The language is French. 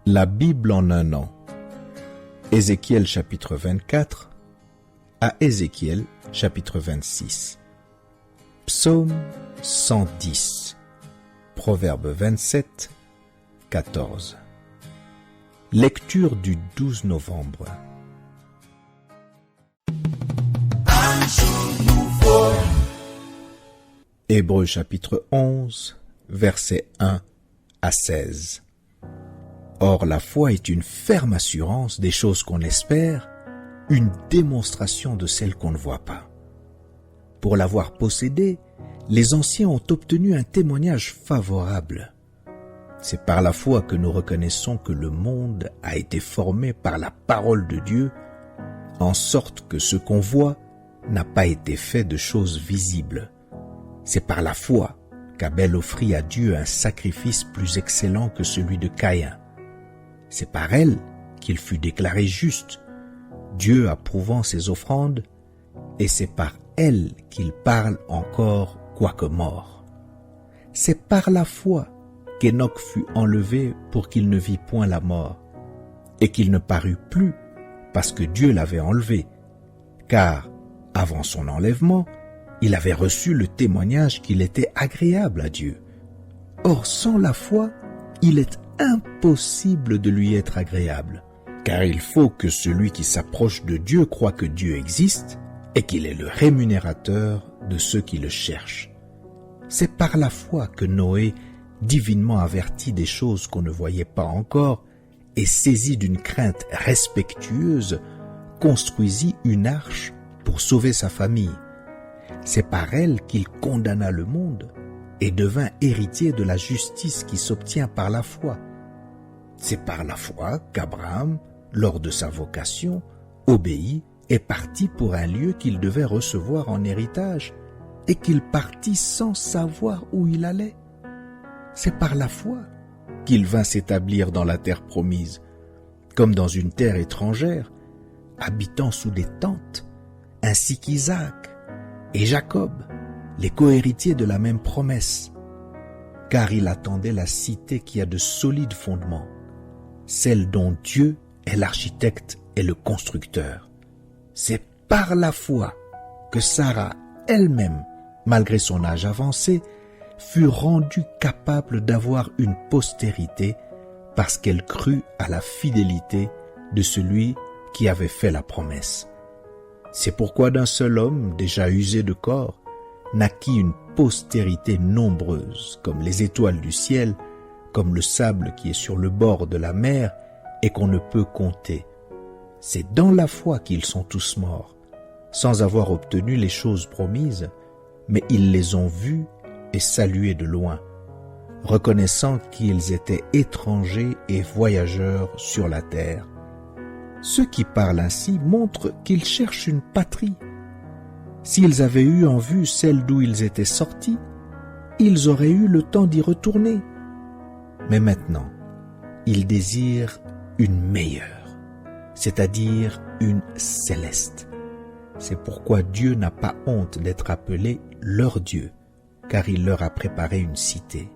La Bible en un an. Ézéchiel chapitre 24 à Ézéchiel chapitre 26. Psaume 110. Proverbe 27, 14. Lecture du 12 novembre. Hébreux chapitre 11, versets 1 à 16. Or la foi est une ferme assurance des choses qu'on espère, une démonstration de celles qu'on ne voit pas. Pour l'avoir possédée, les anciens ont obtenu un témoignage favorable. C'est par la foi que nous reconnaissons que le monde a été formé par la parole de Dieu, en sorte que ce qu'on voit n'a pas été fait de choses visibles. C'est par la foi qu'Abel offrit à Dieu un sacrifice plus excellent que celui de Caïn. C'est par elle qu'il fut déclaré juste, Dieu approuvant ses offrandes, et c'est par elle qu'il parle encore quoique mort. C'est par la foi qu'Enoch fut enlevé pour qu'il ne vît point la mort, et qu'il ne parut plus parce que Dieu l'avait enlevé, car avant son enlèvement, il avait reçu le témoignage qu'il était agréable à Dieu. Or, sans la foi, il est impossible de lui être agréable, car il faut que celui qui s'approche de Dieu croie que Dieu existe et qu'il est le rémunérateur de ceux qui le cherchent. C'est par la foi que Noé, divinement averti des choses qu'on ne voyait pas encore et saisi d'une crainte respectueuse, construisit une arche pour sauver sa famille. C'est par elle qu'il condamna le monde et devint héritier de la justice qui s'obtient par la foi. C'est par la foi qu'Abraham, lors de sa vocation, obéit et partit pour un lieu qu'il devait recevoir en héritage, et qu'il partit sans savoir où il allait. C'est par la foi qu'il vint s'établir dans la terre promise, comme dans une terre étrangère, habitant sous des tentes, ainsi qu'Isaac et Jacob, les cohéritiers de la même promesse, car il attendait la cité qui a de solides fondements, celle dont Dieu est l'architecte et le constructeur. C'est par la foi que Sarah elle-même, malgré son âge avancé, fut rendue capable d'avoir une postérité parce qu'elle crut à la fidélité de celui qui avait fait la promesse. C'est pourquoi d'un seul homme, déjà usé de corps, naquit une postérité nombreuse, comme les étoiles du ciel, comme le sable qui est sur le bord de la mer et qu'on ne peut compter. C'est dans la foi qu'ils sont tous morts, sans avoir obtenu les choses promises, mais ils les ont vues et saluées de loin, reconnaissant qu'ils étaient étrangers et voyageurs sur la terre. Ceux qui parlent ainsi montrent qu'ils cherchent une patrie. S'ils avaient eu en vue celle d'où ils étaient sortis, ils auraient eu le temps d'y retourner. Mais maintenant, ils désirent une meilleure, c'est-à-dire une céleste. C'est pourquoi Dieu n'a pas honte d'être appelé leur Dieu, car il leur a préparé une cité.